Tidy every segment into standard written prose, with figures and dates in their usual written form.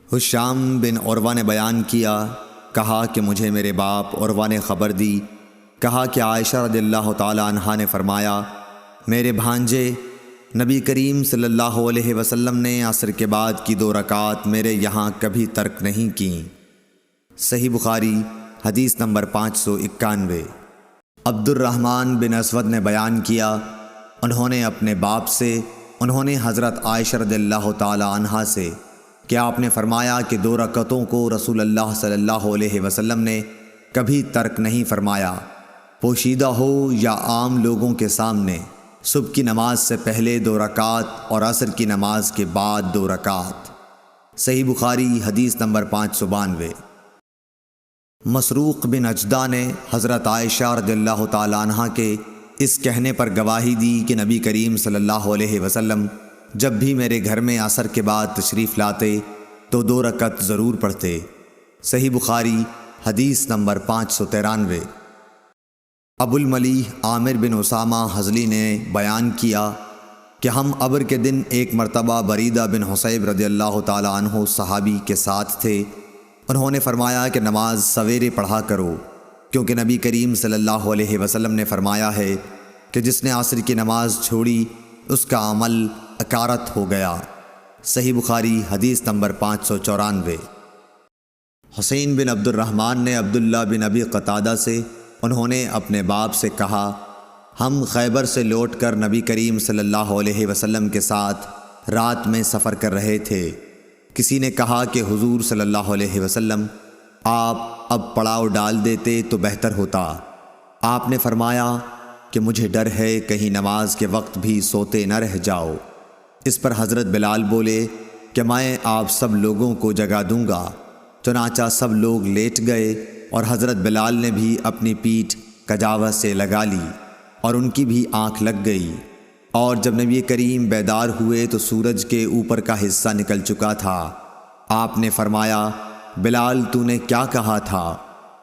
ہشام بن عروہ نے بیان کیا، کہا کہ مجھے میرے باپ عروہ نے خبر دی، کہا کہ عائشہ رضی اللہ تعالی عنہا نے فرمایا، میرے بھانجے نبی کریم صلی اللہ علیہ وسلم نے عصر کے بعد کی 2 رکعات میرے یہاں کبھی ترک نہیں کیں۔ صحیح بخاری حدیث نمبر 591۔ عبد الرحمن بن اسود نے بیان کیا، انہوں نے اپنے باپ سے، انہوں نے حضرت عائشہ رضی اللہ تعالی عنہا سے کہ آپ نے فرمایا کہ 2 رکعتوں کو رسول اللہ صلی اللہ علیہ وسلم نے کبھی ترک نہیں فرمایا، پوشیدہ ہو یا عام لوگوں کے سامنے، صبح کی نماز سے پہلے 2 رکعات اور عصر کی نماز کے بعد 2 رکعات۔ صحیح بخاری حدیث نمبر 592۔ مسروق بن اجدع نے حضرت عائشہ رضی اللہ تعالی عنہا کے اس کہنے پر گواہی دی کہ نبی کریم صلی اللہ علیہ وسلم جب بھی میرے گھر میں عصر کے بعد تشریف لاتے تو 2 رکعت ضرور پڑھتے۔ صحیح بخاری حدیث نمبر 593۔ ابو الملیح عامر بن اسامہ حضلی نے بیان کیا کہ ہم ابر کے دن ایک مرتبہ بریدہ بن حصیب رضی اللہ تعالی عنہ صحابی کے ساتھ تھے۔ انہوں نے فرمایا کہ نماز سویرے پڑھا کرو، کیونکہ نبی کریم صلی اللہ علیہ وسلم نے فرمایا ہے کہ جس نے عصر کی نماز چھوڑی اس کا عمل اکارت ہو گیا۔ صحیح بخاری حدیث نمبر 594۔ حسین بن عبد الرحمن نے عبداللہ بن ابی قتادہ سے، انہوں نے اپنے باپ سے کہا، ہم خیبر سے لوٹ کر نبی کریم صلی اللہ علیہ وسلم کے ساتھ رات میں سفر کر رہے تھے۔ کسی نے کہا کہ حضور صلی اللہ علیہ وسلم آپ اب پڑاؤ ڈال دیتے تو بہتر ہوتا۔ آپ نے فرمایا کہ مجھے ڈر ہے کہیں نماز کے وقت بھی سوتے نہ رہ جاؤ۔ اس پر حضرت بلال بولے کہ میں آپ سب لوگوں کو جگا دوں گا۔ چنانچہ سب لوگ لیٹ گئے اور حضرت بلال نے بھی اپنی پیٹھ کجاوہ سے لگا لی اور ان کی بھی آنکھ لگ گئی، اور جب نبی کریم بیدار ہوئے تو سورج کے اوپر کا حصہ نکل چکا تھا۔ آپ نے فرمایا، بلال تو نے کیا کہا تھا؟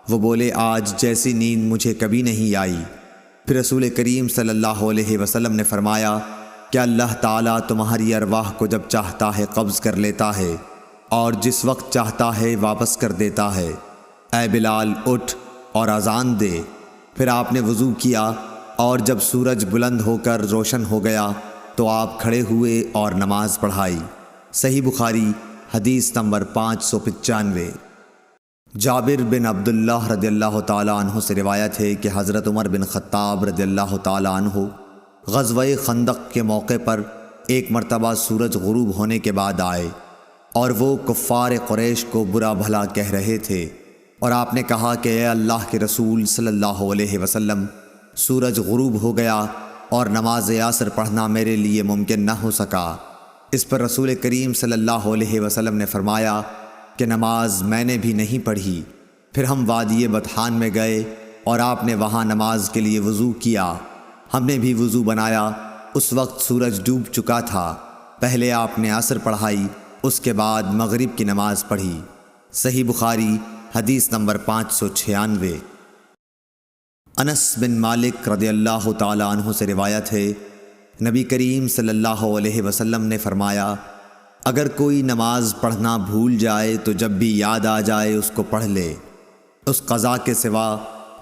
وہ بولے، آج جیسی نیند مجھے کبھی نہیں آئی۔ پھر رسول کریم صلی اللہ علیہ وسلم نے فرمایا کہ اللہ تعالیٰ تمہاری ارواح کو جب چاہتا ہے قبض کر لیتا ہے اور جس وقت چاہتا ہے واپس کر دیتا ہے۔ اے بلال اٹھ اور اذان دے۔ پھر آپ نے وضو کیا اور جب سورج بلند ہو کر روشن ہو گیا تو آپ کھڑے ہوئے اور نماز پڑھائی۔ صحیح بخاری حدیث نمبر 595۔ جابر بن عبداللہ رضی اللہ تعالی عنہ سے روایت ہے کہ حضرت عمر بن خطاب رضی اللہ تعالی عنہ غزوہ خندق کے موقع پر ایک مرتبہ سورج غروب ہونے کے بعد آئے اور وہ کفار قریش کو برا بھلا کہہ رہے تھے، اور آپ نے کہا کہ اے اللہ کے رسول صلی اللہ علیہ وسلم، سورج غروب ہو گیا اور نماز عصر پڑھنا میرے لیے ممکن نہ ہو سکا۔ اس پر رسول کریم صلی اللہ علیہ وسلم نے فرمایا کہ نماز میں نے بھی نہیں پڑھی۔ پھر ہم وادی بطحان میں گئے اور آپ نے وہاں نماز کے لیے وضو کیا۔ ہم نے بھی وضو بنایا۔ اس وقت سورج ڈوب چکا تھا۔ پہلے آپ نے عصر پڑھائی، اس کے بعد مغرب کی نماز پڑھی۔ صحیح بخاری حدیث نمبر 596۔ انس بن مالک رضی اللہ تعالی عنہ سے روایت ہے، نبی کریم صلی اللہ علیہ وسلم نے فرمایا، اگر کوئی نماز پڑھنا بھول جائے تو جب بھی یاد آ جائے اس کو پڑھ لے، اس قضا کے سوا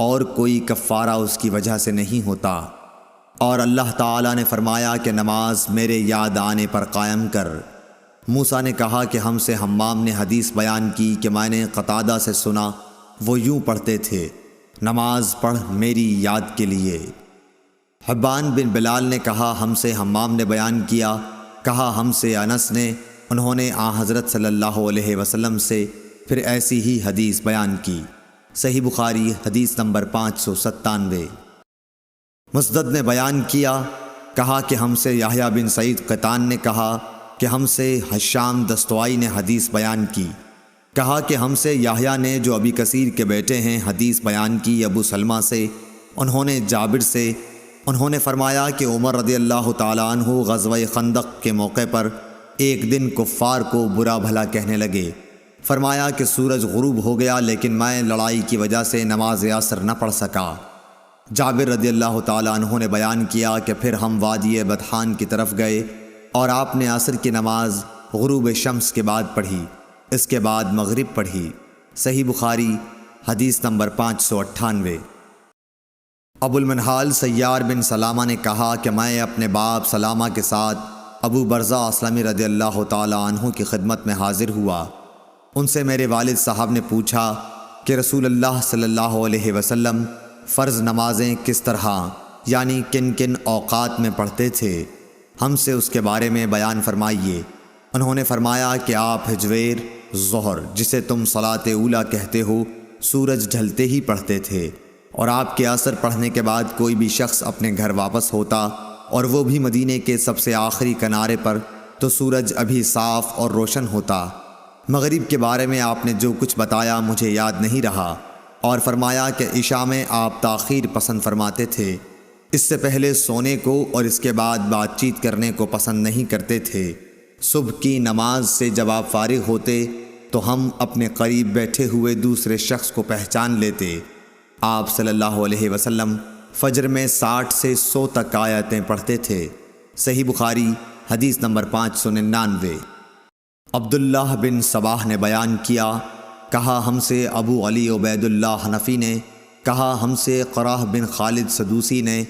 اور کوئی کفارہ اس کی وجہ سے نہیں ہوتا۔ اور اللہ تعالیٰ نے فرمایا کہ نماز میرے یاد آنے پر قائم کر۔ موسیٰ نے کہا کہ ہم سے حمام نے حدیث بیان کی کہ میں نے قتادہ سے سنا، وہ یوں پڑھتے تھے، نماز پڑھ میری یاد کے لیے۔ حبان بن بلال نے کہا ہم سے حمام نے بیان کیا، کہا ہم سے انس نے، انہوں نے حضرت صلی اللہ علیہ وسلم سے پھر ایسی ہی حدیث بیان کی۔ صحیح بخاری حدیث نمبر 597۔ مسدد نے بیان کیا، کہا کہ ہم سے یحییٰ بن سعید قطان نے کہا کہ ہم سے حشام دستوائی نے حدیث بیان کی، کہا کہ ہم سے یحییٰ نے جو ابی کثیر کے بیٹے ہیں حدیث بیان کی ابو سلمہ سے، انہوں نے جابر سے، انہوں نے فرمایا کہ عمر رضی اللہ تعالیٰ عنہ غزوہ خندق کے موقع پر ایک دن کفار کو برا بھلا کہنے لگے۔ فرمایا کہ سورج غروب ہو گیا لیکن میں لڑائی کی وجہ سے نماز عصر نہ پڑھ سکا۔ جابر رضی اللہ تعالیٰ عنہ نے بیان کیا کہ پھر ہم وادی بطحان کی طرف گئے اور آپ نے عصر کی نماز غروب شمس کے بعد پڑھی۔ اس کے بعد مغرب پڑھی۔ صحیح بخاری حدیث نمبر 598۔ ابو المنہال سیار بن سلامہ نے کہا کہ میں اپنے باپ سلامہ کے ساتھ ابو برزہ اسلمی رضی اللہ تعالی عنہ کی خدمت میں حاضر ہوا۔ ان سے میرے والد صاحب نے پوچھا کہ رسول اللہ صلی اللہ علیہ وسلم فرض نمازیں کس طرح یعنی کن کن اوقات میں پڑھتے تھے، ہم سے اس کے بارے میں بیان فرمائیے۔ انہوں نے فرمایا کہ آپ ہجویر ظہر، جسے تم صلاۃ اولیٰ کہتے ہو، سورج ڈھلتے ہی پڑھتے تھے، اور آپ کے عصر پڑھنے کے بعد کوئی بھی شخص اپنے گھر واپس ہوتا اور وہ بھی مدینے کے سب سے آخری کنارے پر، تو سورج ابھی صاف اور روشن ہوتا۔ مغرب کے بارے میں آپ نے جو کچھ بتایا مجھے یاد نہیں رہا، اور فرمایا کہ عشاء میں آپ تاخیر پسند فرماتے تھے، اس سے پہلے سونے کو اور اس کے بعد بات چیت کرنے کو پسند نہیں کرتے تھے۔ صبح کی نماز سے جب آپ فارغ ہوتے تو ہم اپنے قریب بیٹھے ہوئے دوسرے شخص کو پہچان لیتے۔ آپ صلی اللہ علیہ وسلم فجر میں 60 سے 100 تک آیتیں پڑھتے تھے۔ صحیح بخاری حدیث نمبر 599۔ عبداللہ بن صباح نے بیان کیا، کہا ہم سے ابو علی عبید اللہ حنفی نے، کہا ہم سے قراہ بن خالد سدوسی نے،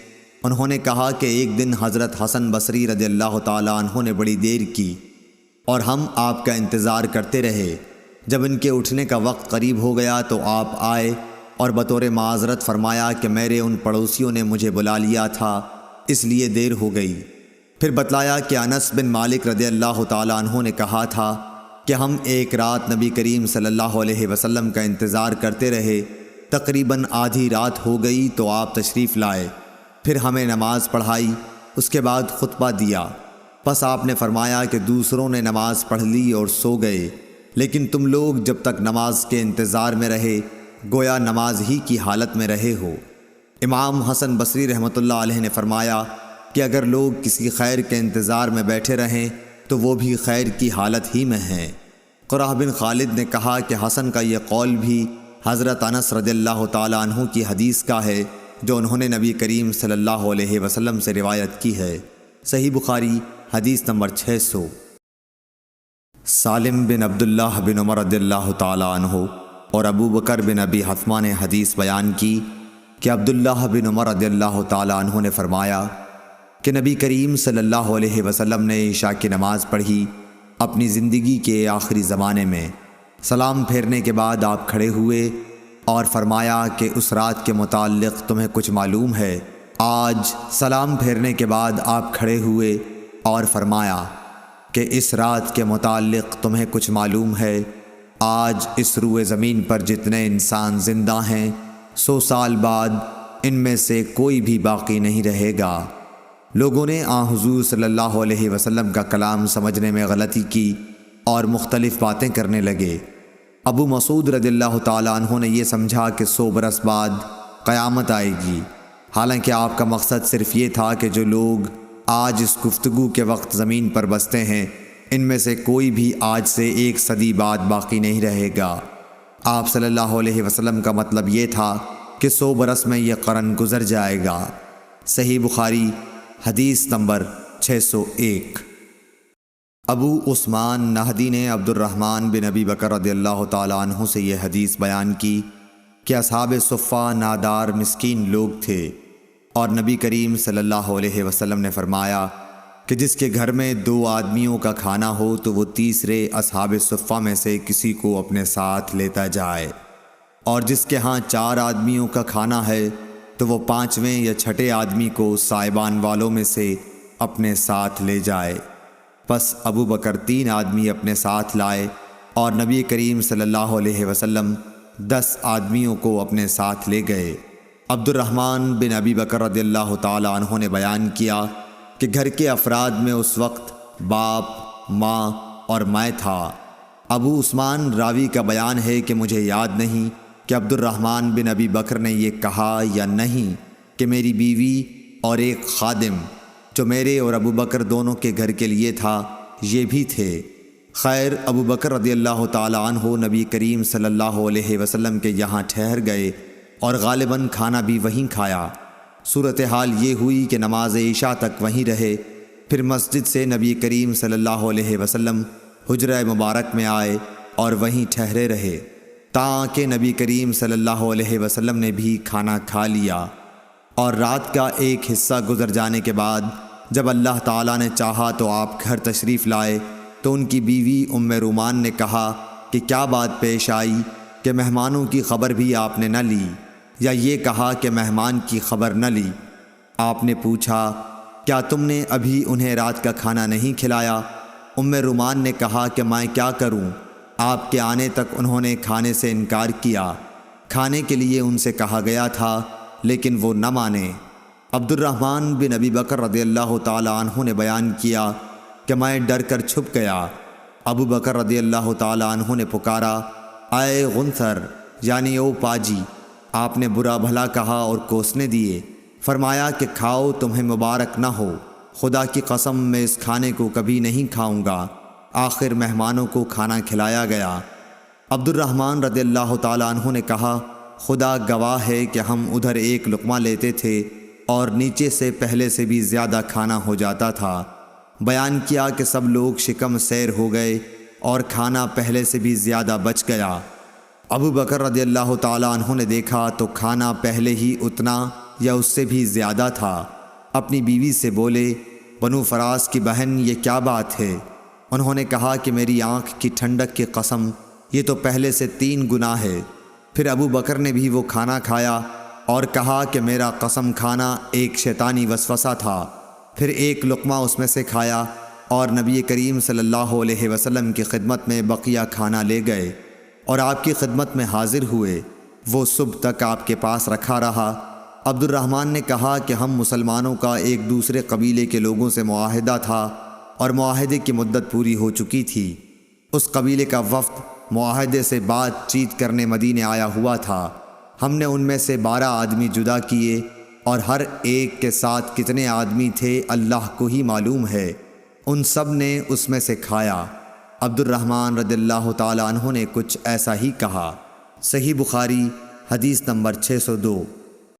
انہوں نے کہا کہ ایک دن حضرت حسن بصری رضی اللہ تعالیٰ عنہ نے بڑی دیر کی اور ہم آپ کا انتظار کرتے رہے۔ جب ان کے اٹھنے کا وقت قریب ہو گیا تو آپ آئے اور بطور معذرت فرمایا کہ میرے ان پڑوسیوں نے مجھے بلا لیا تھا، اس لیے دیر ہو گئی۔ پھر بتلایا کہ انس بن مالک رضی اللہ تعالیٰ عنہ نے کہا تھا کہ ہم ایک رات نبی کریم صلی اللہ علیہ وسلم کا انتظار کرتے رہے، تقریباً آدھی رات ہو گئی تو آپ تشریف لائے، پھر ہمیں نماز پڑھائی، اس کے بعد خطبہ دیا۔ پس آپ نے فرمایا کہ دوسروں نے نماز پڑھ لی اور سو گئے، لیکن تم لوگ جب تک نماز کے انتظار میں رہے گویا نماز ہی کی حالت میں رہے ہو۔ امام حسن بصری رحمۃ اللہ علیہ نے فرمایا کہ اگر لوگ کسی خیر کے انتظار میں بیٹھے رہیں تو وہ بھی خیر کی حالت ہی میں ہیں۔ قراہ بن خالد نے کہا کہ حسن کا یہ قول بھی حضرت انس رضی اللہ تعالیٰ عنہ کی حدیث کا ہے جو انہوں نے نبی کریم صلی اللہ علیہ وسلم سے روایت کی ہے۔ صحیح بخاری حدیث نمبر 600۔ سالم بن عبداللہ بن عمر رضی اللہ تعالیٰ عنہ اور ابو بکر بن ابی حتمہ نے حدیث بیان کی کہ عبداللہ بن عمر رضی اللہ تعالیٰ عنہ نے فرمایا کہ نبی کریم صلی اللہ علیہ وسلم نے عشاء کی نماز پڑھی اپنی زندگی کے آخری زمانے میں۔ سلام پھیرنے کے بعد آپ کھڑے ہوئے اور فرمایا کہ اس رات کے متعلق تمہیں کچھ معلوم ہے؟ آج سلام پھیرنے کے بعد آپ کھڑے ہوئے اور فرمایا کہ اس رات کے متعلق تمہیں کچھ معلوم ہے؟ آج اس روئے زمین پر جتنے انسان زندہ ہیں 100 سال بعد ان میں سے کوئی بھی باقی نہیں رہے گا۔ لوگوں نے حضور صلی اللہ علیہ وسلم کا کلام سمجھنے میں غلطی کی اور مختلف باتیں کرنے لگے۔ ابو مسعود رضی اللہ تعالیٰ عنہ نے یہ سمجھا کہ 100 برس بعد قیامت آئے گی، حالانکہ آپ کا مقصد صرف یہ تھا کہ جو لوگ آج اس گفتگو کے وقت زمین پر بستے ہیں ان میں سے کوئی بھی آج سے 1 صدی بعد باقی نہیں رہے گا۔ آپ صلی اللہ علیہ وسلم کا مطلب یہ تھا کہ 100 برس میں یہ قرن گزر جائے گا۔ صحیح بخاری حدیث نمبر 601۔ ابو عثمان نہدی نے عبد الرحمن بن ابی بکر رضی اللہ تعالیٰ عنہ سے یہ حدیث بیان کی کہ اصحاب صفہ نادار مسکین لوگ تھے، اور نبی کریم صلی اللہ علیہ وسلم نے فرمایا کہ جس کے گھر میں 2 آدمیوں کا کھانا ہو تو وہ تیسرے اصحاب صفہ میں سے کسی کو اپنے ساتھ لیتا جائے، اور جس کے ہاں 4 آدمیوں کا کھانا ہے تو وہ 5ویں یا 6 آدمی کو سائبان والوں میں سے اپنے ساتھ لے جائے۔ پس ابو بکر 3 آدمی اپنے ساتھ لائے اور نبی کریم صلی اللہ علیہ وسلم 10 آدمیوں کو اپنے ساتھ لے گئے۔ عبد الرحمن بن ابی بکر رضی اللہ تعالیٰ عنہ نے بیان کیا کہ گھر کے افراد میں اس وقت باپ، ماں اور میں تھا۔ ابو عثمان راوی کا بیان ہے کہ مجھے یاد نہیں کہ عبد الرحمن بن ابی بکر نے یہ کہا یا نہیں کہ میری بیوی اور ایک خادم جو میرے اور ابو بکر دونوں کے گھر کے لیے تھا یہ بھی تھے۔ خیر، ابو بکر رضی اللہ تعالیٰ عنہ نبی کریم صلی اللہ علیہ وسلم کے یہاں ٹھہر گئے اور غالباً کھانا بھی وہیں کھایا۔ صورتحال یہ ہوئی کہ نماز عشاء تک وہیں رہے، پھر مسجد سے نبی کریم صلی اللہ علیہ وسلم حجرہ مبارک میں آئے اور وہیں ٹھہرے رہے تاکہ نبی کریم صلی اللہ علیہ وسلم نے بھی کھانا کھا لیا۔ اور رات کا ایک حصہ گزر جانے کے بعد جب اللہ تعالیٰ نے چاہا تو آپ گھر تشریف لائے تو ان کی بیوی ام رومان نے کہا کہ کیا بات پیش آئی کہ مہمانوں کی خبر بھی آپ نے نہ لی، یا یہ کہا کہ مہمان کی خبر نہ لی۔ آپ نے پوچھا کیا تم نے ابھی انہیں رات کا کھانا نہیں کھلایا؟ ام رومان نے کہا کہ میں کیا کروں، آپ کے آنے تک انہوں نے کھانے سے انکار کیا۔ کھانے کے لیے ان سے کہا گیا تھا لیکن وہ نہ مانے۔ عبد الرحمن بن ابی بکر رضی اللہ تعالی عنہ نے بیان کیا کہ میں ڈر کر چھپ گیا۔ ابو بکر رضی اللہ تعالی عنہ نے پکارا، اے غنثر یعنی او پاجی۔ آپ نے برا بھلا کہا اور کوسنے دیے، فرمایا کہ کھاؤ تمہیں مبارک نہ ہو، خدا کی قسم میں اس کھانے کو کبھی نہیں کھاؤں گا۔ آخر مہمانوں کو کھانا کھلایا گیا۔ عبد الرحمن رضی اللہ تعالی عنہ نے کہا، خدا گواہ ہے کہ ہم ادھر ایک لقمہ لیتے تھے اور نیچے سے پہلے سے بھی زیادہ کھانا ہو جاتا تھا۔ بیان کیا کہ سب لوگ شکم سیر ہو گئے اور کھانا پہلے سے بھی زیادہ بچ گیا۔ ابو بکر رضی اللہ تعالی عنہ نے دیکھا تو کھانا پہلے ہی اتنا یا اس سے بھی زیادہ تھا۔ اپنی بیوی سے بولے، بنو فراس کی بہن یہ کیا بات ہے؟ انہوں نے کہا کہ میری آنکھ کی ٹھنڈک کی قسم یہ تو پہلے سے 3 گنا ہے۔ پھر ابو بکر نے بھی وہ کھانا کھایا اور کہا کہ میرا قسم کھانا ایک شیطانی وسوسہ تھا۔ پھر ایک لقمہ اس میں سے کھایا اور نبی کریم صلی اللہ علیہ وسلم کی خدمت میں بقیہ کھانا لے گئے اور آپ کی خدمت میں حاضر ہوئے۔ وہ صبح تک آپ کے پاس رکھا رہا۔ عبد الرحمن نے کہا کہ ہم مسلمانوں کا ایک دوسرے قبیلے کے لوگوں سے معاہدہ تھا اور معاہدے کی مدت پوری ہو چکی تھی۔ اس قبیلے کا وفد معاہدے سے بات چیت کرنے مدینے آیا ہوا تھا۔ ہم نے ان میں سے 12 آدمی جدا کیے اور ہر ایک کے ساتھ کتنے آدمی تھے اللہ کو ہی معلوم ہے۔ ان سب نے اس میں سے کھایا۔ عبد الرحمن رضی اللہ تعالی عنہ نے کچھ ایسا ہی کہا۔ صحیح بخاری حدیث نمبر 602۔